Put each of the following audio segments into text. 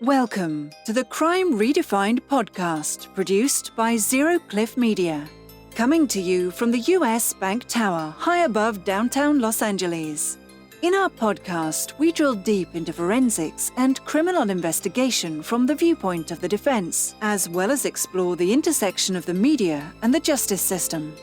Welcome to the Crime Redefined podcast, produced by Zero Cliff Media. Coming to you from the US Bank Tower, high above downtown Los Angeles. In our podcast, we drill deep into forensics and criminal investigation from the viewpoint of the defense, as well as explore the intersection of the media and the justice system.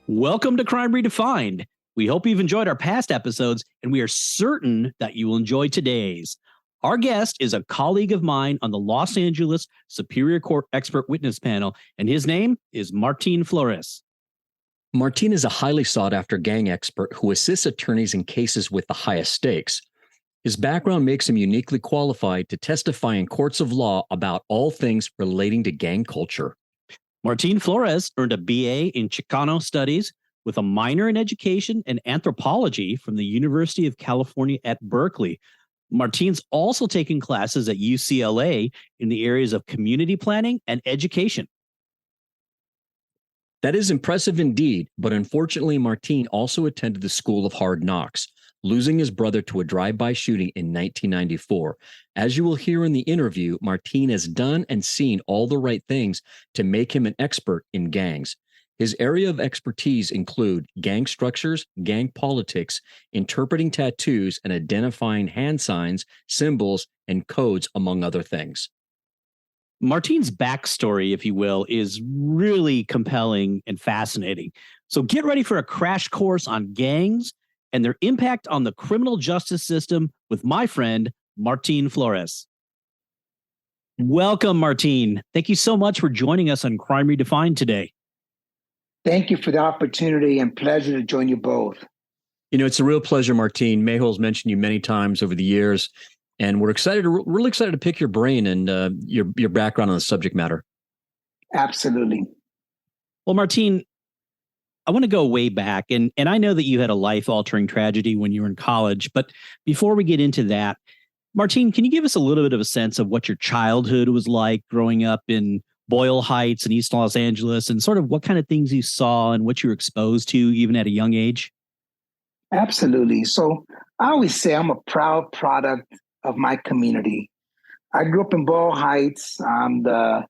Welcome to Crime Redefined. We hope you've enjoyed our past episodes, and we are certain that you will enjoy today's. Our guest is a colleague of mine on the Los Angeles Superior Court Expert Witness Panel, and his name is Martin Flores. Martin is a highly sought-after gang expert who assists attorneys in cases with the highest stakes. His background makes him uniquely qualified to testify in courts of law about all things relating to gang culture. Martin Flores earned a BA in Chicano Studies with a minor in education and anthropology from the University of California at Berkeley. Martin's also taken classes at UCLA in the areas of community planning and education. That is impressive indeed, but unfortunately, Martin also attended the School of Hard Knocks, losing his brother to a drive-by shooting in 1994. As you will hear in the interview, Martin has done and seen all the right things to make him an expert in gangs. His area of expertise include gang structures, gang politics, interpreting tattoos, and identifying hand signs, symbols, and codes, among other things. Martin's backstory, if you will, is really compelling and fascinating. So get ready for a crash course on gangs and their impact on the criminal justice system with my friend, Martin Flores. Welcome, Martin. Thank you so much for joining us on Crime Redefined today. Thank you for the opportunity and pleasure to join you both. You know, it's a real pleasure, Martin. Mehul's mentioned you many times over the years, and we're really excited to pick your brain and your background on the subject matter. Absolutely. Well, Martin, I want to go way back, and I know that you had a life-altering tragedy when you were in college, but before we get into that, Martin, can you give us a little bit of a sense of what your childhood was like growing up in Boyle Heights and East Los Angeles, and sort of what kind of things you saw and what you were exposed to even at a young age? Absolutely. So I always say I'm a proud product of my community. I grew up in Boyle Heights. I'm the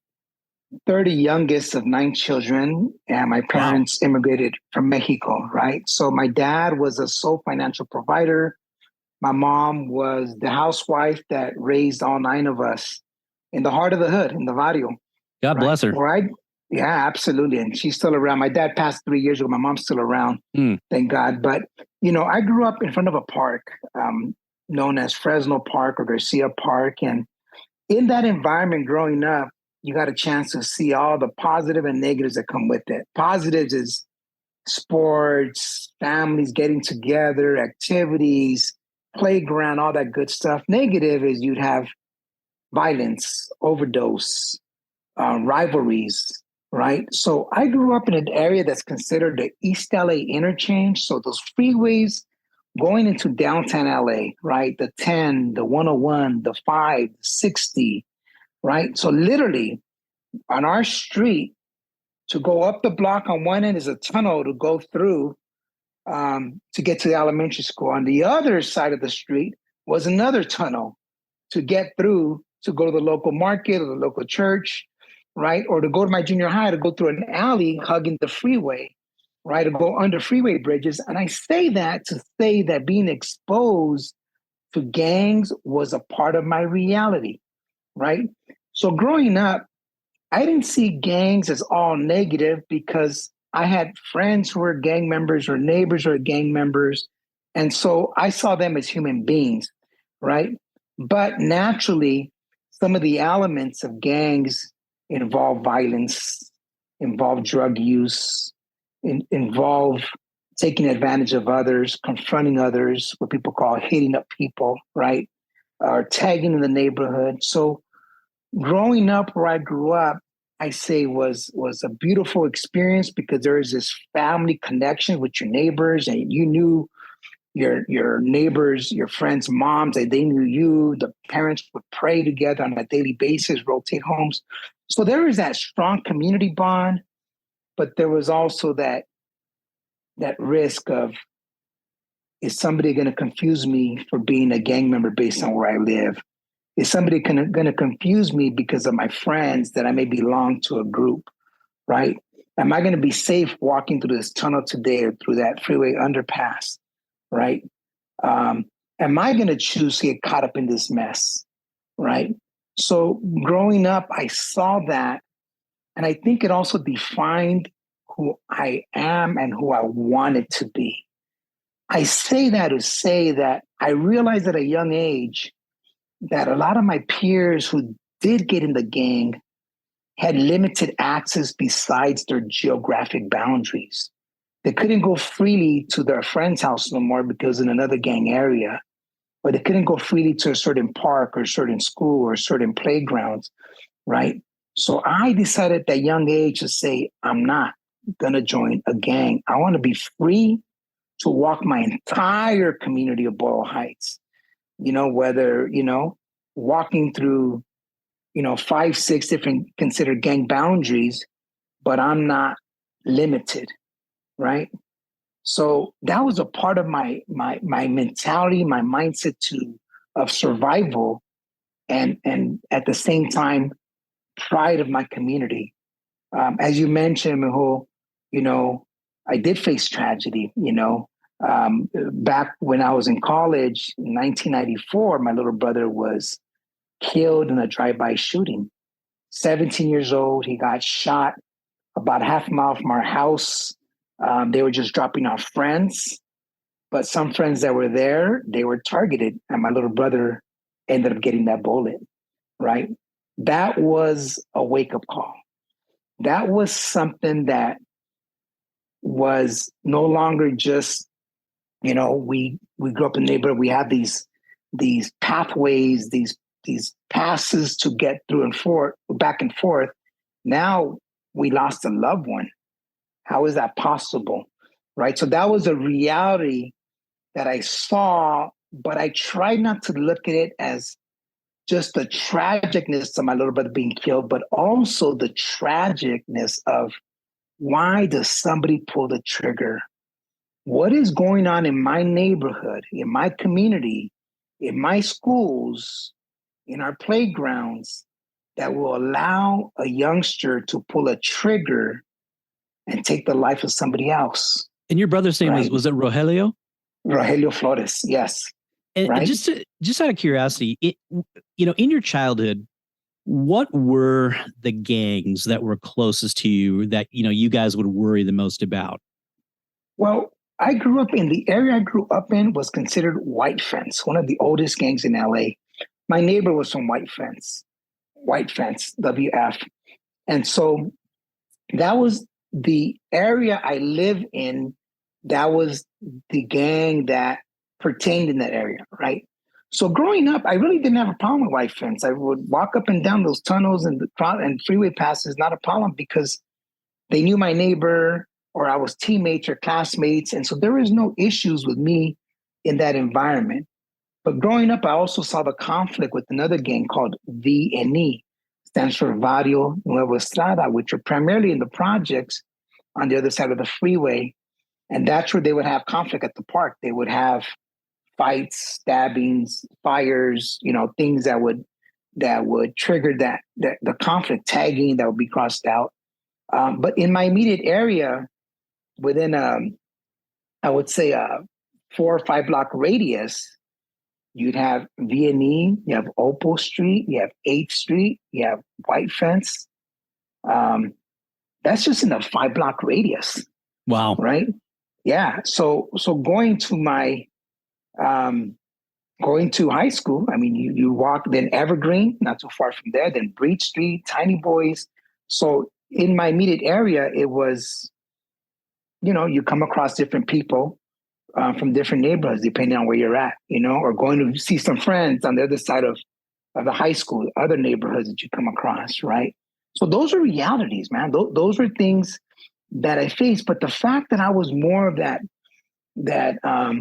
30 youngest of 9 children, and my parents immigrated from Mexico, right? So my dad was a sole financial provider. My mom was the housewife that raised all 9 of us in the heart of the hood, in the barrio. God bless her. Right? Yeah, absolutely. And she's still around. My dad passed 3 years ago. My mom's still around. Thank God. But, you know, I grew up in front of a park known as Fresno Park or Garcia Park. And in that environment growing up, you got a chance to see all the positive and negatives that come with it. Positives is sports, families getting together, activities, playground, all that good stuff. Negative is you'd have violence, overdose, rivalries, right? So I grew up in an area that's considered the East LA interchange. So those freeways going into downtown LA, right? The 10, the 101, the 5, the 60, right? So literally on our street, to go up the block on one end is a tunnel to go through to get to the elementary school. On the other side of the street was another tunnel to get through to go to the local market or the local church, right? Or to go to my junior high, to go through an alley hugging the freeway, right? To go under freeway bridges. And I say that to say that being exposed to gangs was a part of my reality, right? So growing up, I didn't see gangs as all negative because I had friends who were gang members or neighbors who were gang members. And so I saw them as human beings, right? But naturally, some of the elements of gangs involve violence, involve drug use, involve taking advantage of others, confronting others, what people call hitting up people, right? Or tagging in the neighborhood. So growing up where I grew up, I say was a beautiful experience because there is this family connection with your neighbors, and you knew your neighbors, your friends' moms, they knew you. The parents would pray together on a daily basis, rotate homes. So there is that strong community bond, but there was also that risk of, is somebody going to confuse me for being a gang member based on where I live? Is somebody going to confuse me because of my friends that I may belong to a group, right? Am I going to be safe walking through this tunnel today or through that freeway underpass, right? Am I going to choose to get caught up in this mess, right? So growing up, I saw that, and I think it also defined who I am and who I wanted to be. I say that to say that I realized at a young age that a lot of my peers who did get in the gang had limited access besides their geographic boundaries. They couldn't go freely to their friend's house no more because in another gang area, or they couldn't go freely to a certain park or a certain school or certain playgrounds, right? So I decided at that young age to say, I'm not going to join a gang. I want to be free to walk my entire community of Boyle Heights, whether, walking through, 5, 6 different considered gang boundaries, but I'm not limited, right? So that was a part of my mentality, my mindset of survival, and at the same time, pride of my community. As you mentioned, Mehul, I did face tragedy. Back when I was in college in 1994, my little brother was killed in a drive-by shooting. 17 years old, he got shot about half a mile from our house. They were just dropping off friends, but some friends that were there, they were targeted, and my little brother ended up getting that bullet, right? That was a wake-up call. That was something that was no longer just, we grew up in the neighborhood, we have these pathways, these passes to get through and forth, back and forth. Now we lost a loved one. How is that possible? Right. So that was a reality that I saw, but I tried not to look at it as just the tragicness of my little brother being killed, but also the tragicness of why does somebody pull the trigger? What is going on in my neighborhood, in my community, in my schools, in our playgrounds that will allow a youngster to pull a trigger and take the life of somebody else? And your brother's name was it Rogelio? Rogelio Flores, yes. And right? just out of curiosity, in your childhood, what were the gangs that were closest to you that, you guys would worry the most about? Well, I grew up in the area I grew up in was considered White Fence, one of the oldest gangs in LA. My neighbor was from White Fence, WF. And so that was the area I live in. That was the gang that pertained in that area, right? So growing up, I really didn't have a problem with White Fence. I would walk up and down those tunnels and freeway passes, not a problem, because they knew my neighbor, or I was teammates or classmates. And so there was no issues with me in that environment. But growing up, I also saw the conflict with another gang called VNE, stands for Barrio Nuevo Estrada, which are primarily in the projects on the other side of the freeway. And that's where they would have conflict at the park. They would have fights, stabbings, fires, things that would trigger the conflict, tagging that would be crossed out. But in my immediate area, within I would say a 4 or 5 block radius, you'd have VNE, you have Opal Street, you have 8th Street, you have White Fence. That's just in a 5 block radius. Wow. Right? Yeah. So going to high school, I mean, you walk, then Evergreen, not too far from there, then Breach Street, Tiny Boys. So in my immediate area, it was, you come across different people from different neighborhoods, depending on where you're at, or going to see some friends on the other side of the high school, other neighborhoods that you come across, right? So those are realities, man. Those are things that I faced. But the fact that I was more of that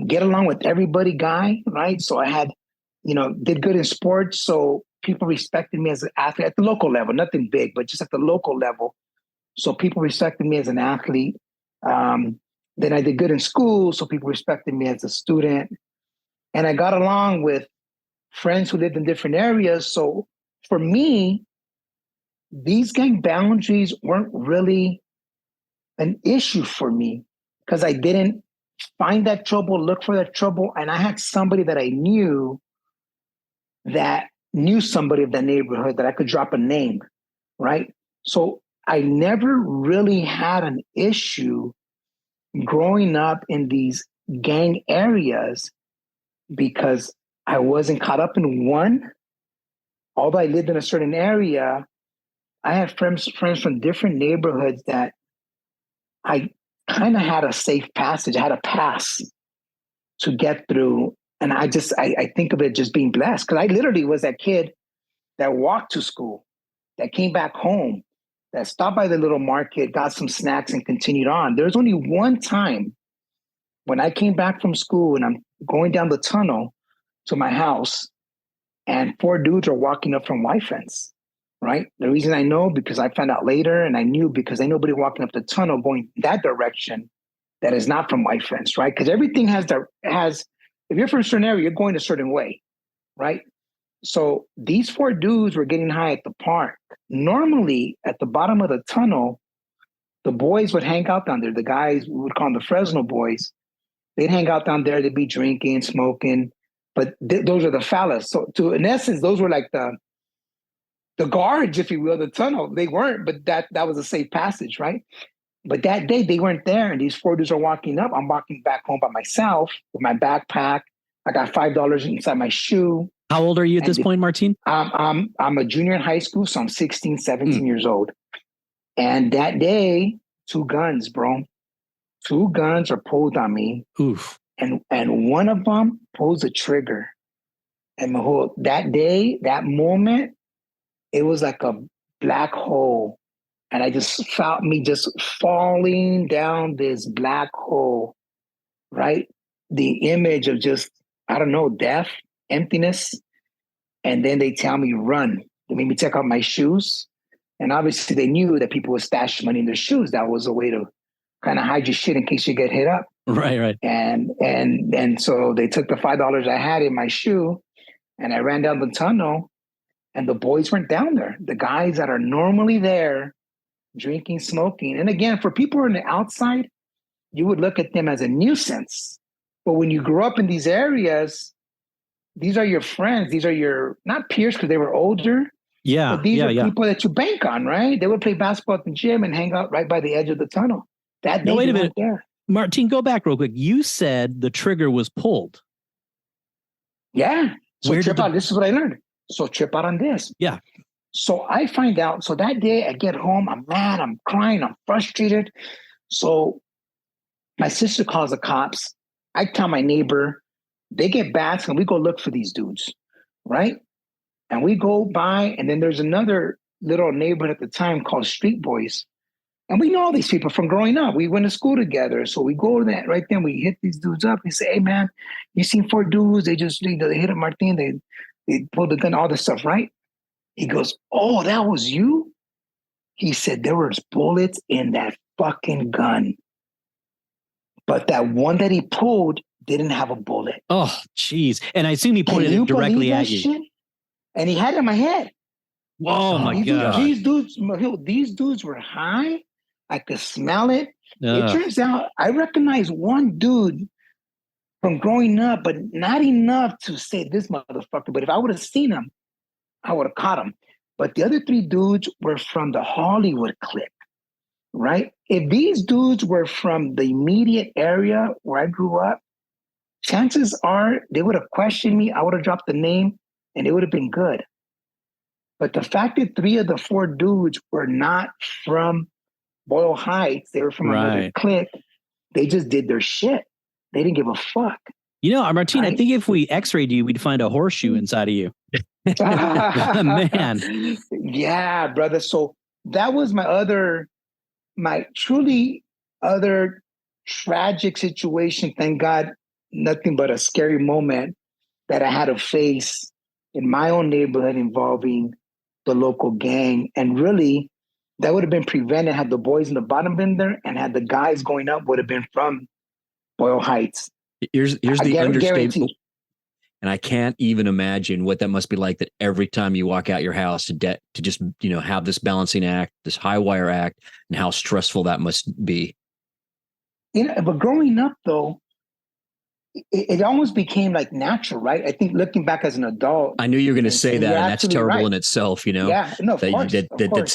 get along with everybody guy, right? So I had, did good in sports. So people respected me as an athlete at the local level, nothing big, but just at the local level. So people respected me as an athlete. Then I did good in school. So people respected me as a student. And I got along with friends who lived in different areas. So for me, these gang boundaries weren't really an issue for me because I didn't find that trouble, look for that trouble. And I had somebody that I knew that knew somebody of that neighborhood that I could drop a name, right? So I never really had an issue growing up in these gang areas because I wasn't caught up in one. Although I lived in a certain area, I had friends from different neighborhoods that I kind of had a safe passage. I had a pass to get through. And I think of it just being blessed because I literally was that kid that walked to school, that came back home, that stopped by the little market, got some snacks and continued on. There's only one time when I came back from school and I'm going down the tunnel to my house and 4 dudes are walking up from Y Fence, right? The reason I know because I found out later and I knew because ain't nobody walking up the tunnel going that direction that is not from Y Fence, right? Because everything has, if you're from a certain area, you're going a certain way, right? So these 4 dudes were getting high at the park. Normally, at the bottom of the tunnel, the boys would hang out down there. The guys, we would call them the Fresno boys. They'd hang out down there. They'd be drinking, smoking. But those are the fellas. So in essence, those were like the guards, if you will, the tunnel. They weren't, but that was a safe passage, right? But that day, they weren't there. And these 4 dudes are walking up. I'm walking back home by myself with my backpack. I got $5 inside my shoe. How old are you at this point, Martin? I'm a junior in high school, so I'm 16, 17 years old. And that day, 2 guns, bro. 2 guns are pulled on me. Oof. And one of them pulls the trigger. And Mehul, that day, that moment, it was like a black hole. And I just felt me just falling down this black hole, right? The image of just, I don't know, death, emptiness. And then they tell me, run. They made me take out my shoes. And obviously they knew that people would stash money in their shoes. That was a way to kind of hide your shit in case you get hit up. Right. And so they took the $5 I had in my shoe and I ran down the tunnel and the boys weren't down there. The guys that are normally there drinking, smoking. And again, for people who are on the outside, you would look at them as a nuisance. But when you grow up in these areas, these are your friends. These are your, not peers because they were older. Yeah. But these are people that you bank on, right? They would play basketball at the gym and hang out right by the edge of the tunnel. That day, wait a minute. There. Martin, go back real quick. You said the trigger was pulled. Yeah. So trip out. This is what I learned. So trip out on this. Yeah. So I find out. So that day I get home. I'm mad. I'm crying. I'm frustrated. So my sister calls the cops. I tell my neighbor. They get bats and we go look for these dudes, right? And we go by, and then there's another little neighborhood at the time called Street Boys. And we know all these people from growing up. We went to school together. So we go to that right then. We hit these dudes up. We say, hey, man, you seen 4 dudes? They just they hit up Martin. They pulled the gun, all this stuff, right? He goes, oh, that was you? He said, there was bullets in that fucking gun. But that one that he pulled didn't have a bullet. Oh, geez. And I assume he pointed it directly at you. Shit? And he had it in my head. Oh, my God. These dudes were high. I could smell it. It turns out I recognize one dude from growing up, but not enough to say this motherfucker. But if I would have seen him, I would have caught him. But the other 3 dudes were from the Hollywood clique, right? If these dudes were from the immediate area where I grew up, chances are they would have questioned me. I would have dropped the name and it would have been good. But the fact that 3 of the 4 dudes were not from Boyle Heights, they were from another clique, they just did their shit. They didn't give a fuck. You know, Martin, right? I think if we x-rayed you, we'd find a horseshoe inside of you. Man. Yeah, brother. So that was my truly other tragic situation. Thank God, nothing but a scary moment that I had to face in my own neighborhood involving the local gang. And really, that would have been prevented had the boys in the bottom been there and had the guys going up would have been from Boyle Heights. Here's the understatement. And I can't even imagine what that must be like, that every time you walk out your house to just, have this balancing act, this high wire act, and how stressful that must be. But growing up though, it almost became like natural, right? I think looking back as an adult, I knew you were going to say that, and that's terrible right in itself, Yeah, no, of course,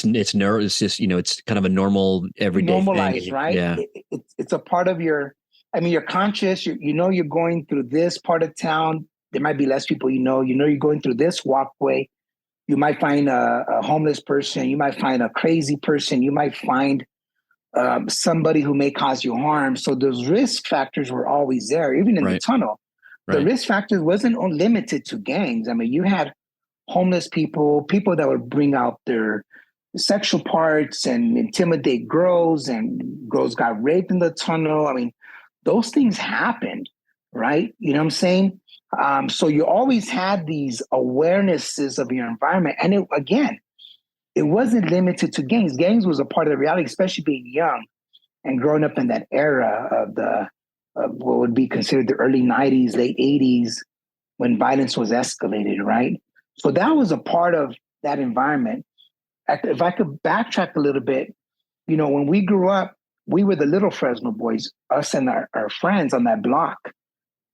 it's nerve. It's just, it's kind of a normal everyday normalized, thing. right? Yeah, it's a part of your. I mean, you're conscious. You're going through this part of town. There might be less people. You're going through this walkway. You might find a homeless person. You might find a crazy person. You might find somebody who may cause you harm. So those risk factors were always there, even in the tunnel. Right. The risk factors wasn't limited to gangs. I mean, you had homeless people that would bring out their sexual parts and intimidate girls, and girls got raped in the tunnel. I mean, those things happened, right? You know what I'm saying? So you always had these awarenesses of your environment. And it wasn't limited to gangs. Gangs was a part of the reality, especially being young and growing up in that era of what would be considered the early 90s, late 80s, when violence was escalated, right? So that was a part of that environment. If I could backtrack a little bit, when we grew up, we were the little Fresno boys, us and our friends on that block.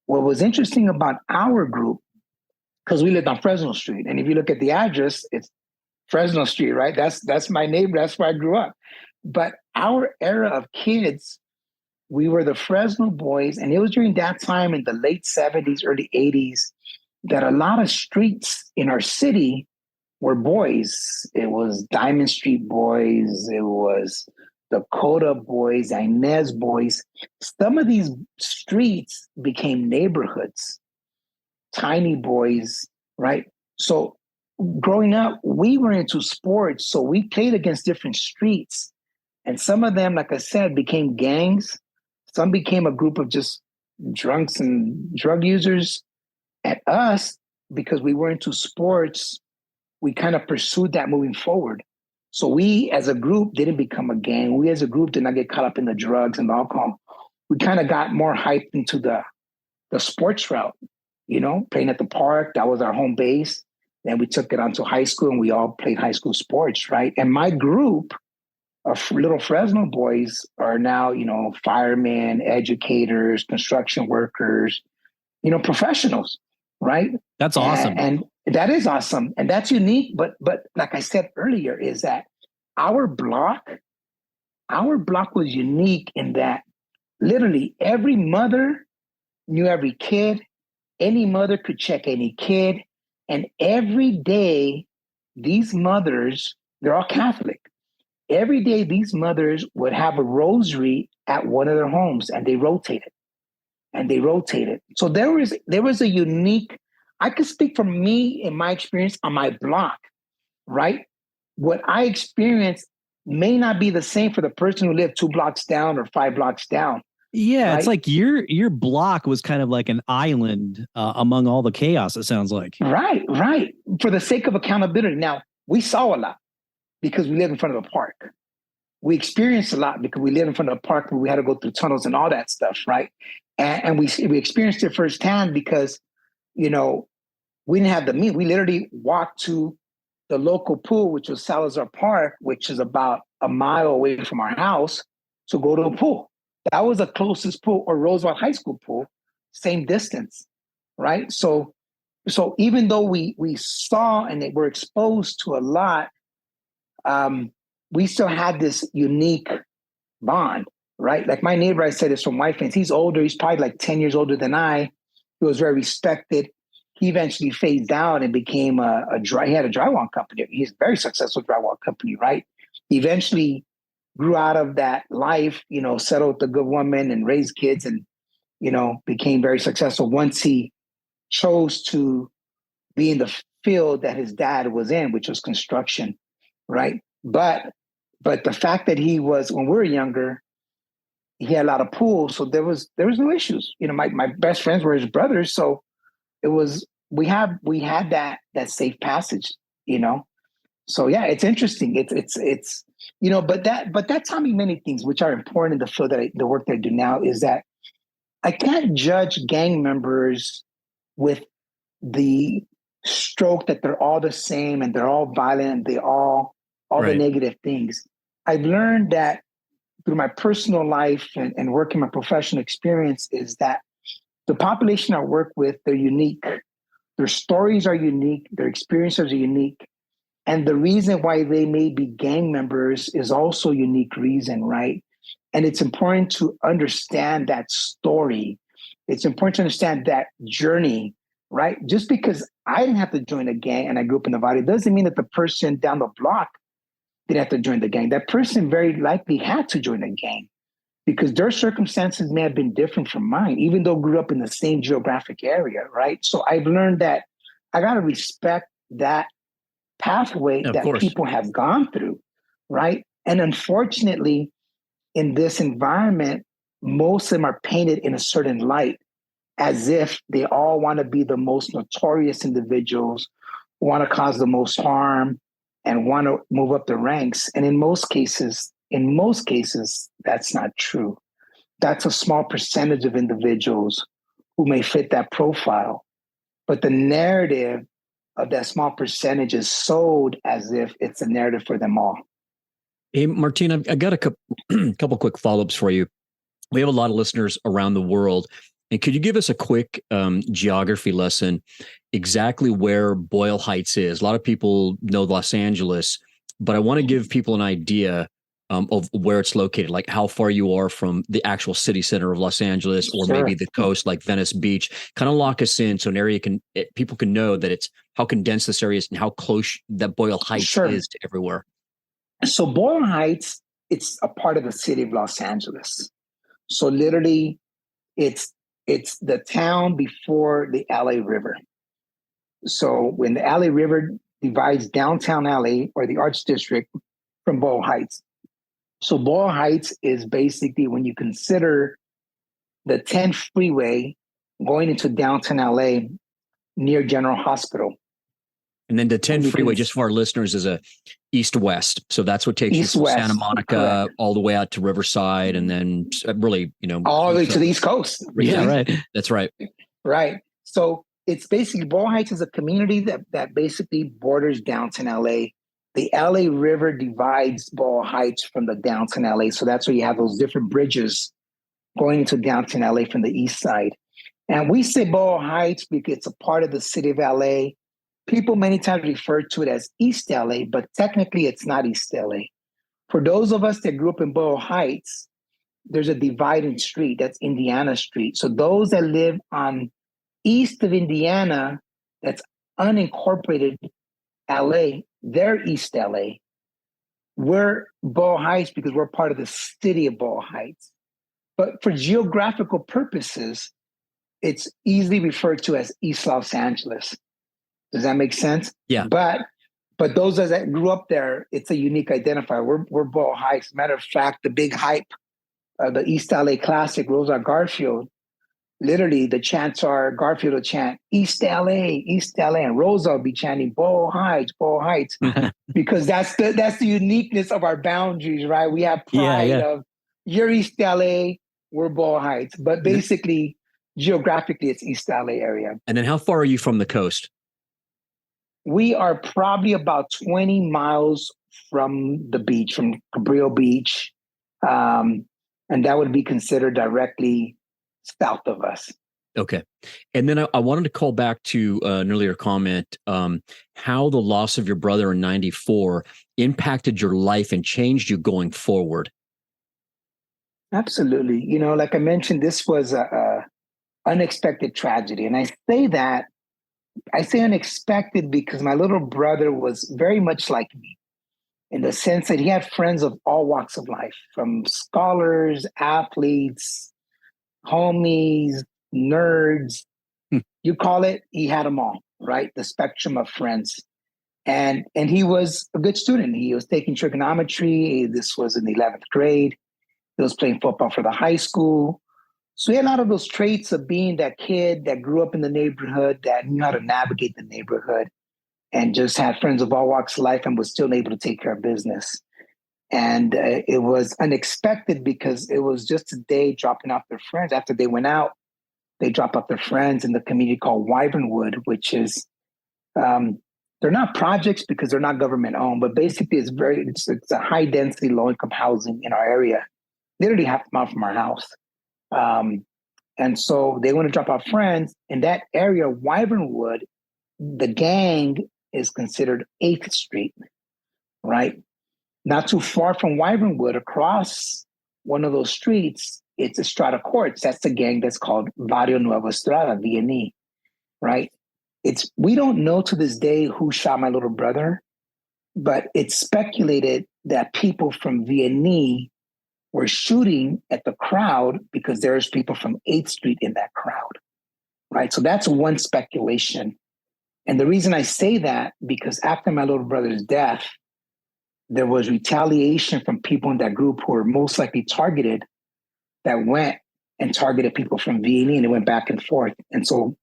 What was interesting about our group, because we lived on Fresno Street, and if you look at the address, it's Fresno Street, right? That's my neighbor. That's where I grew up. But our era of kids, we were the Fresno boys, and it was during that time in the late 70s, early 80s, that a lot of streets in our city were boys. It was Diamond Street boys. It was Dakota boys, Inez boys. Some of these streets became neighborhoods, tiny boys, right? So growing up, we were into sports, so we played against different streets. And some of them, like I said, became gangs. Some became a group of just drunks and drug users. And us, because we were into sports, we kind of pursued that moving forward. So we, as a group, didn't become a gang. We, as a group, did not get caught up in the drugs and the alcohol. We kind of got more hyped into the sports route, playing at the park. That was our home base. Then we took it on to high school, and we all played high school sports, right? And my group of little Fresno boys are now, firemen, educators, construction workers, professionals, right? That's awesome. And that is awesome. And that's unique. But like I said earlier, is that our block was unique in that literally every mother knew every kid. Any mother could check any kid. And every day, these mothers, they're all Catholic. Every day, these mothers would have a rosary at one of their homes, and they rotated. So there was a unique, I could speak from me in my experience on my block, right? What I experienced may not be the same for the person who lived 2 blocks down or 5 blocks down. Yeah, right? It's like your block was kind of like an island among all the chaos, it sounds like. Right. For the sake of accountability. Now, we saw a lot because we live in front of a park. We experienced a lot because we live in front of a park where we had to go through tunnels and all that stuff, right? And we experienced it firsthand because, we didn't have the means. We literally walked to the local pool, which was Salazar Park, which is about a mile away from our house, to go to a pool. That was the closest pool, or Roosevelt High School pool, same distance, right? So even though we saw and were exposed to a lot, we still had this unique bond, right? Like my neighbor, I said, is from White Fence. He's older. He's probably like 10 years older than I. He was very respected. He eventually phased out and became he had a drywall company. He's a very successful drywall company, right? He eventually grew out of that life, settled with a good woman and raised kids, and, became very successful once he chose to be in the field that his dad was in, which was construction, right? But the fact that he was, when we were younger, he had a lot of pools, so there was no issues. My best friends were his brothers, so it was we had that safe passage, So yeah, it's interesting. It's but that taught me many things, which are important in the field the work that I do now, is that I can't judge gang members with the stroke that they're all the same and they're all violent and they all the negative things. I've learned that through my personal life and working my professional experience is that the population I work with, they're unique. Their stories are unique. Their experiences are unique. And the reason why they may be gang members is also a unique reason, right? And it's important to understand that story. It's important to understand that journey, right? Just because I didn't have to join a gang and I grew up in Nevada, doesn't mean that the person down the block didn't have to join the gang. That person very likely had to join a gang because their circumstances may have been different from mine, even though I grew up in the same geographic area, right? So I've learned that I got to respect that pathway that people have gone through, right? And unfortunately, in this environment, most of them are painted in a certain light as if they all want to be the most notorious individuals, want to cause the most harm, and want to move up the ranks. And in most cases, that's not true. That's a small percentage of individuals who may fit that profile. But the narrative of that small percentage is sold as if it's a narrative for them all. Hey, Martin, I've got a couple quick follow-ups for you. We have a lot of listeners around the world. And could you give us a quick geography lesson exactly where Boyle Heights is? A lot of people know Los Angeles, but I want to give people an idea of where it's located, like how far you are from the actual city center of Los Angeles, or maybe the coast, like Venice Beach. Kind of lock us in so an area people can know that it's how condensed this area is and how close that Boyle Heights is to everywhere. So Boyle Heights, it's a part of the city of Los Angeles. So literally, it's the town before the LA River. So when the LA River divides downtown LA or the Arts District from Boyle Heights. So Boyle Heights is basically when you consider the 10 freeway going into downtown LA near General Hospital. And then the 10 freeway, just for our listeners, is a east-west. So that's what takes you from Santa Monica all the way out to Riverside, and then really, all the way to the East Coast. Yeah, right. That's right. Right. So it's basically Boyle Heights is a community that basically borders downtown LA. The LA River divides Boyle Heights from the downtown LA. So that's where you have those different bridges going into downtown LA from the east side. And we say Boyle Heights because it's a part of the city of LA. People many times refer to it as East LA, but technically it's not East LA. For those of us that grew up in Boyle Heights, there's a dividing street, that's Indiana Street. So those that live on east of Indiana, that's unincorporated LA, they're East LA. We're Boyle Heights because we're part of the city of Boyle Heights. But for geographical purposes, it's easily referred to as East Los Angeles. Does that make sense? Yeah. But those that grew up there, it's a unique identifier. We're Boyle Heights. Matter of fact, the big hype of the East LA Classic, Rosa Garfield, literally the chants are Garfield will chant East LA, and Rosa will be chanting Boyle Heights, because that's the uniqueness of our boundaries, right? We have pride of you're East LA, we're Boyle Heights, but basically geographically it's East LA area. And then how far are you from the coast? We are probably about 20 miles from the beach, from Cabrillo Beach. And that would be considered directly south of us. Okay. And then I wanted to call back to an earlier comment, how the loss of your brother in 94 impacted your life and changed you going forward. Absolutely. Like I mentioned, this was a unexpected tragedy. And I say unexpected because my little brother was very much like me in the sense that he had friends of all walks of life, from scholars, athletes, homies, nerds. You call it, he had them all, right? The spectrum of friends. And he was a good student. He was taking trigonometry. This was in the 11th grade. He was playing football for the high school. So he had a lot of those traits of being that kid that grew up in the neighborhood, that knew how to navigate the neighborhood, and just had friends of all walks of life and was still able to take care of business. And it was unexpected because it was just a day dropping off their friends after they went out. they drop off their friends in the community called Wyvernwood, which is, they're not projects because they're not government owned, but basically it's a high density, low income housing in our area, literally half a mile from our house. And so they want to drop off friends in that area, Wyvernwood. The gang is considered 8th Street, right? Not too far from Wyvernwood, across one of those streets, it's Estrada Courts. That's the gang that's called Barrio Nuevo Estrada, V&E, right? We don't know to this day who shot my little brother, but it's speculated that people from V&E were shooting at the crowd because there's people from 8th Street in that crowd, right? So that's one speculation. And the reason I say that, because after my little brother's death, there was retaliation from people in that group who were most likely targeted, that went and targeted people from V&E, and it went back and forth. And so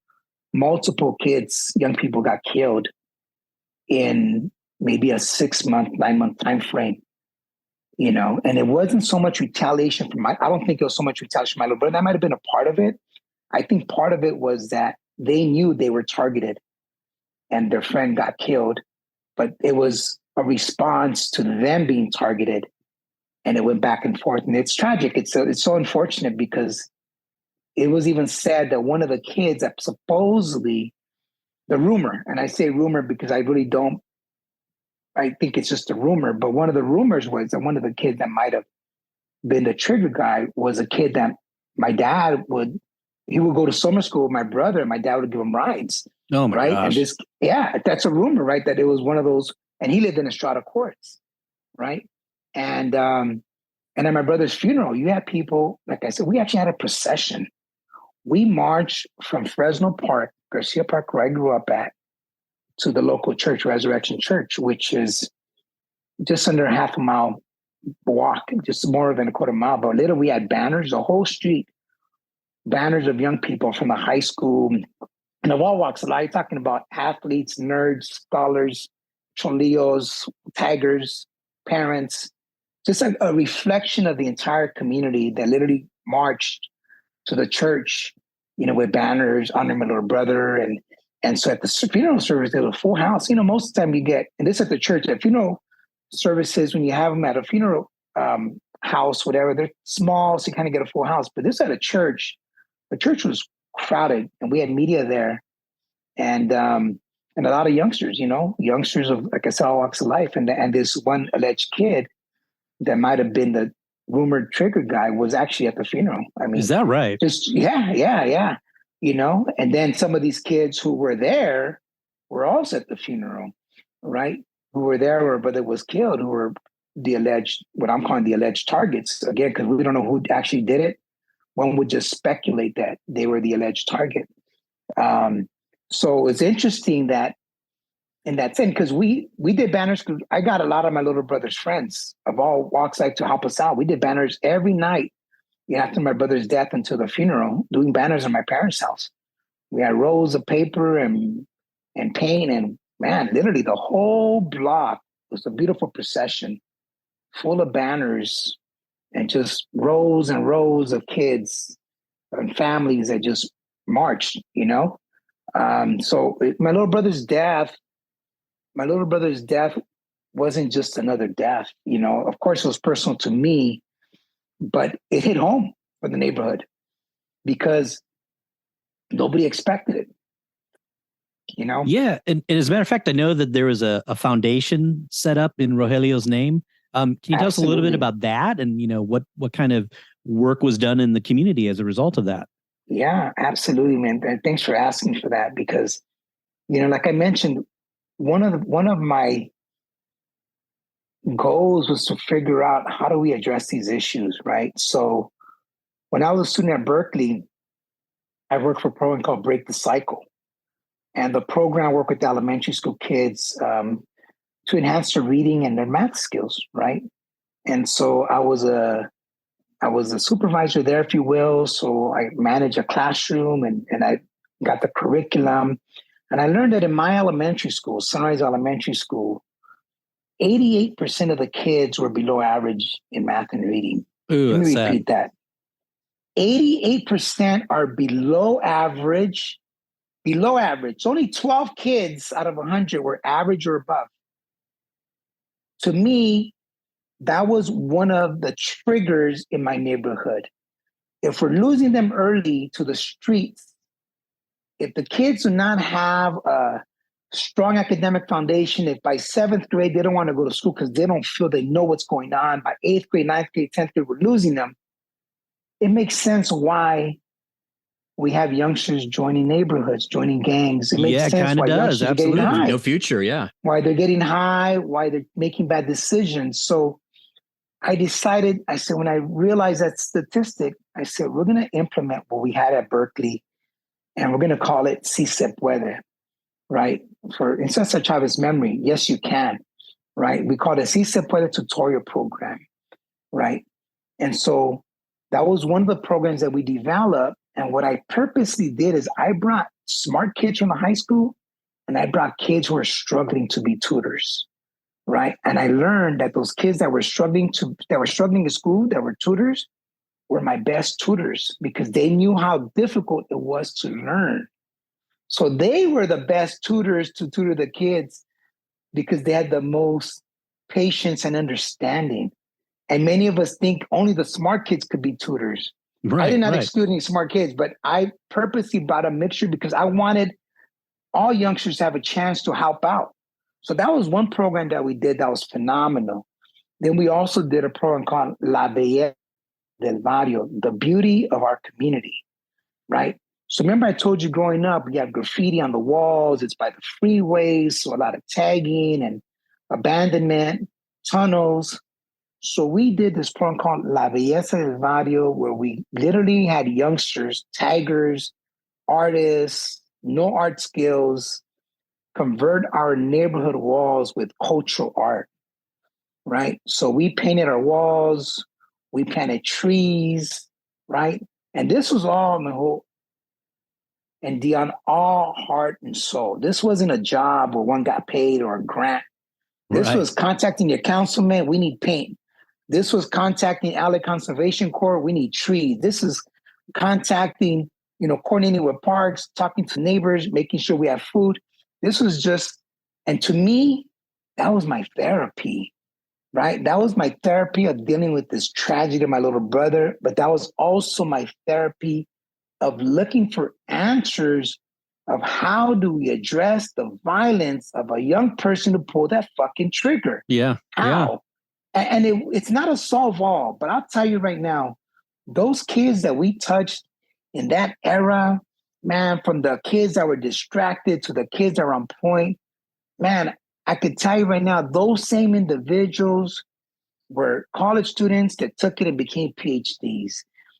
multiple kids, young people got killed in maybe a 6-month, 9-month time frame, and it wasn't so much retaliation I don't think it was so much retaliation from my little brother. That might have been a part of it. I think part of it was that they knew they were targeted and their friend got killed, but it was a response to them being targeted, and it went back and forth. And it's tragic. It's so unfortunate, because it was even said that one of the kids that supposedly, the rumor, and I say rumor because I think it's just a rumor, but one of the rumors was that one of the kids that might have been the trigger guy was a kid that my dad would go to summer school with my brother, and my dad would give him rides. Oh my right? gosh. And that's a rumor, right? That it was one of those, and he lived in Estrada Courts, right? And at my brother's funeral, you had people, like I said, we actually had a procession. We marched from Fresno Park, Garcia Park, where I grew up at, to the local church, Resurrection Church, which is just under a half a mile walk, just more than a quarter mile. But later we had banners, the whole street, banners of young people from the high school, and of all walks of life. Talking about athletes, nerds, scholars, cholillos, tigers, parents, just like a reflection of the entire community that literally marched to the church, with banners honoring my little brother. And so at the funeral service, there was a full house. Most of the time you get, and this at the church, at funeral services, when you have them at a funeral house, whatever, they're small, so you kind of get a full house. But this at a church, the church was crowded, and we had media there, and a lot of youngsters, youngsters of, like I said, all walks of life. And this one alleged kid that might have been the rumored trigger guy was actually at the funeral. I mean, is that right? Just yeah. And then some of these kids who were there were also at the funeral, right? Who were there where brother was killed, who were what I'm calling the alleged targets. Again, because we don't know who actually did it. One would just speculate that they were the alleged target. So it's interesting that in that sense, because we did banners. I got a lot of my little brother's friends of all walks like to help us out. We did banners every night, after my brother's death until the funeral, doing banners in my parents' house. We had rolls of paper and paint, and man, literally the whole block was a beautiful procession full of banners and just rows and rows of kids and families that just marched, So my little brother's death wasn't just another death. Of course it was personal to me, but it hit home for the neighborhood because nobody expected it. Yeah. And as a matter of fact, I know that there was a foundation set up in Rogelio's name. Can you tell us a little bit about that, and what kind of work was done in the community as a result of that? Yeah, absolutely, man. And thanks for asking for that, because like I mentioned, one of my goals was to figure out, how do we address these issues, right? So when I was a student at Berkeley, I worked for a program called Break the Cycle. And the program worked with the elementary school kids to enhance their reading and their math skills, right? And so I was a supervisor there, if you will. So I managed a classroom, and I got the curriculum. And I learned that in my elementary school, Sunrise Elementary School, 88% of the kids were below average in math and reading. Ooh, Let me that's repeat sad. 88% are below average. Below average. Only 12 kids out of 100 were average or above. To me, that was one of the triggers in my neighborhood. If we're losing them early to the streets, if the kids do not have a strong academic foundation, if by 7th grade they don't want to go to school because they don't feel they know what's going on, by 8th grade, 9th grade, 10th grade, we're losing them, it makes sense why we have youngsters joining neighborhoods, joining gangs. It makes sense why youngsters are getting high. No future, yeah. Why they're getting high, why they're making bad decisions. So I decided, I said, when I realized that statistic, I said, we're going to implement what we had at Berkeley, and we're going to call it Si Se Puede, right? For in Cesar Chavez memory, yes, you can, right? We call it Si Se Puede tutorial program, right? And so that was one of the programs that we developed. And what I purposely did is I brought smart kids from the high school, and I brought kids who are struggling to be tutors, right? And I learned that those kids that were struggling in school, that were tutors, were my best tutors because they knew how difficult it was to learn. So they were the best tutors to tutor the kids because they had the most patience and understanding. And many of us think only the smart kids could be tutors. I did not exclude any smart kids, but I purposely brought a mixture because I wanted all youngsters to have a chance to help out. So that was one program that we did that was phenomenal. Then we also did a program called La Belleza del Barrio, the beauty of our community, right? So remember I told you growing up, we have graffiti on the walls, it's by the freeways, so a lot of tagging and abandonment, tunnels. So we did this program called La Belleza del Barrio, where we literally had youngsters, taggers, artists, no art skills, convert our neighborhood walls with cultural art, right? So we painted our walls, we planted trees, right? And this was all Mehul and Dion, all heart and soul. This wasn't a job where one got paid or a grant. This was contacting your councilman, we need paint. This was contacting LA Conservation Corps, we need trees. This is contacting, coordinating with parks, talking to neighbors, making sure we have food. This was just, and to me, that was my therapy, right? That was my therapy of dealing with this tragedy of my little brother, but that was also my therapy of looking for answers of how do we address the violence of a young person who pulled that fucking trigger? Yeah. How? Yeah. And it's not a solve all, but I'll tell you right now, those kids that we touched in that era, man, from the kids that were distracted to the kids that were on point, man, I could tell you right now, those same individuals were college students that took it and became PhDs,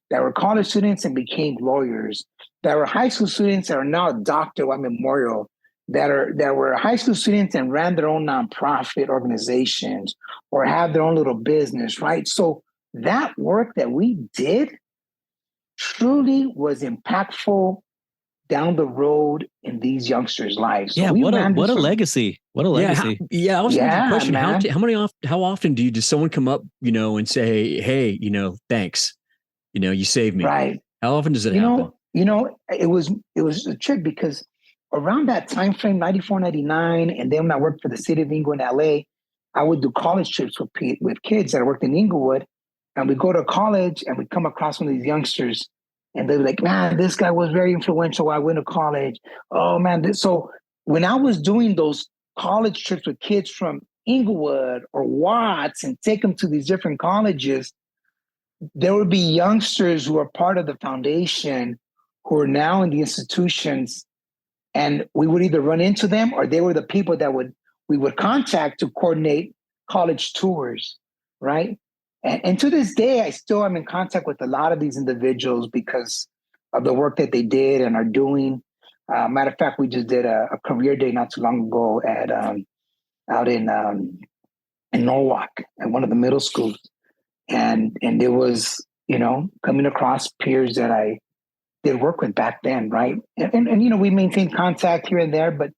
that were college students and became lawyers, that were high school students that are now a doctor at Memorial, that were high school students and ran their own nonprofit organizations or have their own little business, right? So that work that we did truly was impactful down the road in these youngsters' lives. Yeah, so what a legacy. What a legacy. I was asking a question. Man. How often does someone come up, and say, hey, thanks, you saved me. Right. How often does it happen? It was a trick because around that time frame, 94, 99, and then when I worked for the city of Inglewood in LA, I would do college trips with kids that worked in Inglewood. And we go to college and we come across one of these youngsters and they're like, man, this guy was very influential while I went to college. Oh man. So when I was doing those college trips with kids from Inglewood or Watts and take them to these different colleges, there would be youngsters who are part of the foundation who are now in the institutions. And we would either run into them or they were the people that we would contact to coordinate college tours, right? And to this day, I still am in contact with a lot of these individuals because of the work that they did and are doing. Matter of fact, we just did a career day not too long ago out in Norwalk at one of the middle schools. And it was, coming across peers that I did work with back then, right? And we maintained contact here and there, but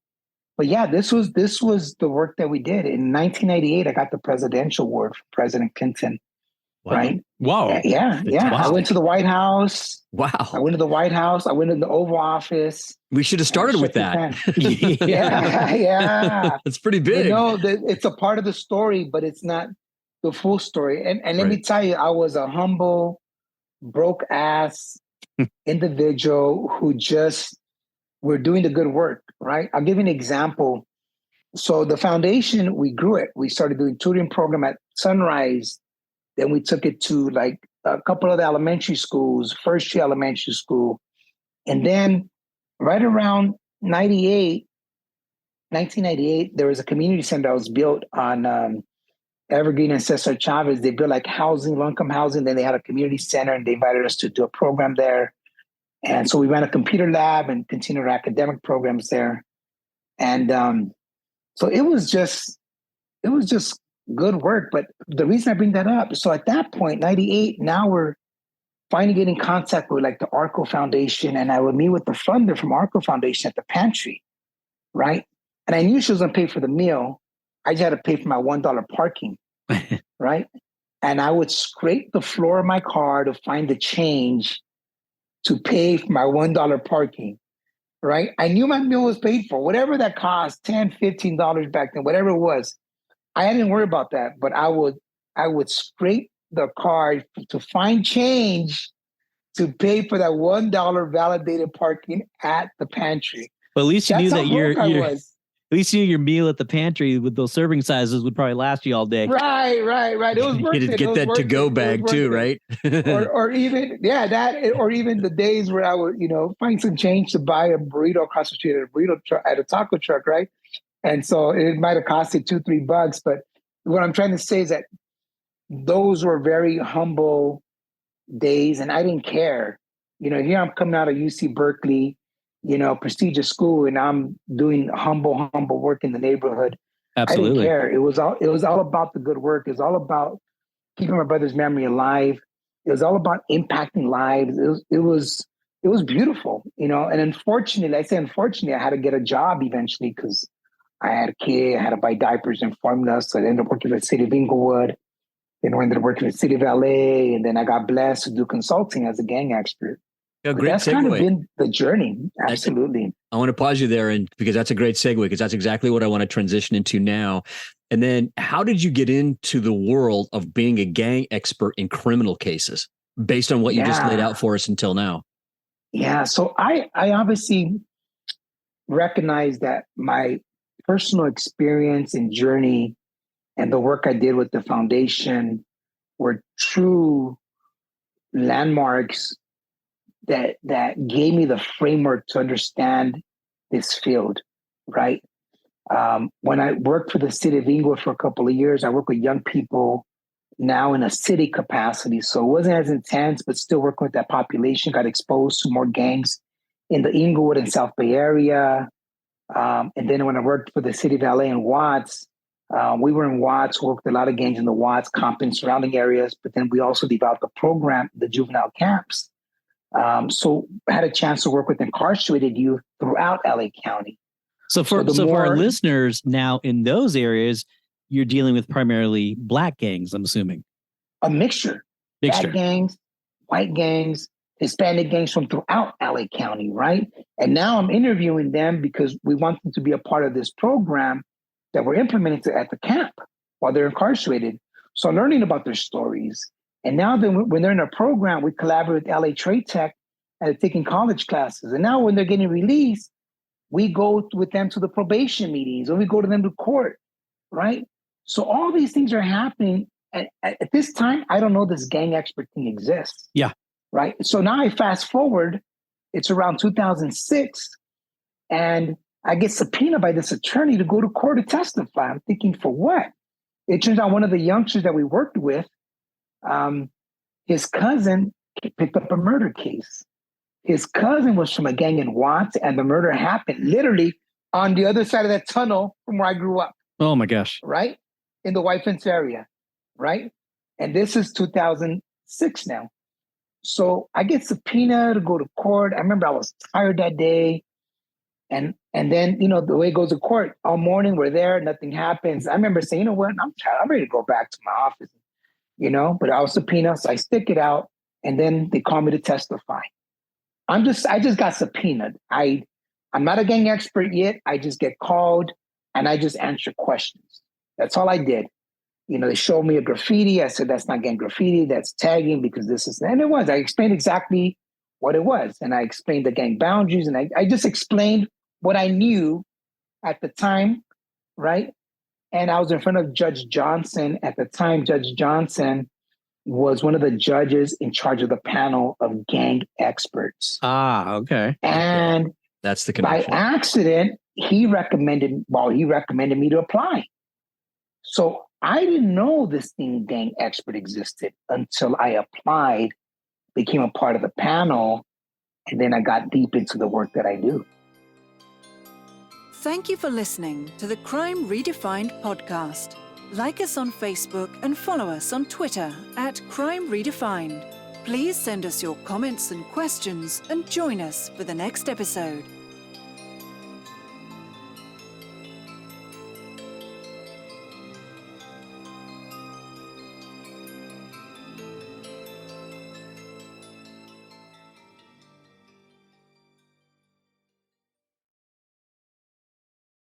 yeah, this was the work that we did. In 1998, I got the Presidential Award from President Clinton Wow. Right? Wow. Yeah. I went to the White House. Wow. I went to the White House. I went to the Oval Office. We should have started with that. Yeah. That's pretty big. But no, it's a part of the story, but it's not the full story. And let me tell you, I was a humble, broke ass individual who just were doing the good work, right? I'll give you an example. So the foundation, we grew it. We started doing tutoring program at Sunrise. Then we took it to like a couple of the elementary schools, First Tree Elementary School. And then right around 1998, there was a community center that was built on Evergreen and Cesar Chavez. They built like housing, low-income housing. Then they had a community center and they invited us to do a program there. And so we ran a computer lab and continued our academic programs there. And so it was just good work. But the reason I bring that up, so at that point, 98, now we're finally getting in contact with like the ARCO Foundation. And I would meet with the funder from ARCO Foundation at the pantry, right? And I knew she was going to pay for the meal. I just had to pay for my $1 parking, right? And I would scrape the floor of my car to find the change to pay for my $1 parking, right? I knew my meal was paid for. Whatever that cost, $10, $15 back then, whatever it was, I didn't worry about that. But I would scrape the car to find change to pay for that $1 validated parking at the pantry. But at least you knew that at least you knew your meal at the pantry with those serving sizes would probably last you all day. Right. It was worth you it. Get that to-go bag too, right? or even the days where I would, find some change to buy a burrito across the street at a taco truck, right? And so it might have costed $2-3, but what I'm trying to say is that those were very humble days, and I didn't care. Here I'm coming out of UC Berkeley, prestigious school, and I'm doing humble work in the neighborhood. Absolutely. I didn't care. It was all about the good work. It was all about keeping my brother's memory alive. It was all about impacting lives. It was beautiful, and unfortunately, I had to get a job eventually because I had a kid, I had to buy diapers and formula. So I ended up working for the city of Inglewood. Then I ended up working for the city of LA. And then I got blessed to do consulting as a gang expert. Great that's segue. Kind of been the journey. Absolutely. I want to pause you there because that's a great segue, because that's exactly what I want to transition into now. And then how did you get into the world of being a gang expert in criminal cases based on what you just laid out for us until now? Yeah. So I obviously recognize that my personal experience and journey and the work I did with the foundation were true landmarks that gave me the framework to understand this field, right? When I worked for the city of Inglewood for a couple of years, I worked with young people now in a city capacity. So it wasn't as intense, but still working with that population, got exposed to more gangs in the Inglewood and South Bay area. And then when I worked for the city of LA in Watts, we were in Watts, worked with a lot of gangs in the Watts, Compton, surrounding areas. But then we also developed a program, the juvenile camps. So I had a chance to work with incarcerated youth throughout LA County. So for our listeners now in those areas, you're dealing with primarily Black gangs, I'm assuming. A mixture. Black gangs, white gangs, Hispanic gangs from throughout LA County, right? And now I'm interviewing them because we want them to be a part of this program that we're implementing at the camp while they're incarcerated. So I'm learning about their stories. And now when they're in a program, we collaborate with LA Trade Tech and they're taking college classes. And now when they're getting released, we go with them to the probation meetings or we go to them to court, right? So all these things are happening. At this time, I don't know this gang expert thing exists. Yeah. Right. So now I fast forward, it's around 2006, and I get subpoenaed by this attorney to go to court to testify. I'm thinking, for what? It turns out one of the youngsters that we worked with, his cousin picked up a murder case. His cousin was from a gang in Watts, and the murder happened literally on the other side of that tunnel from where I grew up. Oh my gosh. Right? In the White Fence area. Right? And this is 2006 now. So I get subpoenaed to go to court. I remember I was tired that day. And then, the way it goes to court, all morning we're there, nothing happens. I remember saying, you know what, I'm tired. I'm ready to go back to my office but I was subpoenaed, so I stick it out, and then they call me to testify. I just got subpoenaed. I'm not a gang expert yet. I just get called and I just answer questions. That's all I did. They showed me a graffiti. I said, that's not gang graffiti. That's tagging because this is, and it was. I explained exactly what it was. And I explained the gang boundaries. And I just explained what I knew at the time, right? And I was in front of Judge Johnson. At the time, Judge Johnson was one of the judges in charge of the panel of gang experts. Ah, okay. And that's the connection. By accident, he recommended me to apply. So I didn't know this thing, gang expert, existed until I applied, became a part of the panel, and then I got deep into the work that I do. Thank you for listening to the Crime Redefined podcast. Like us on Facebook and follow us on Twitter at Crime Redefined. Please send us your comments and questions and join us for the next episode.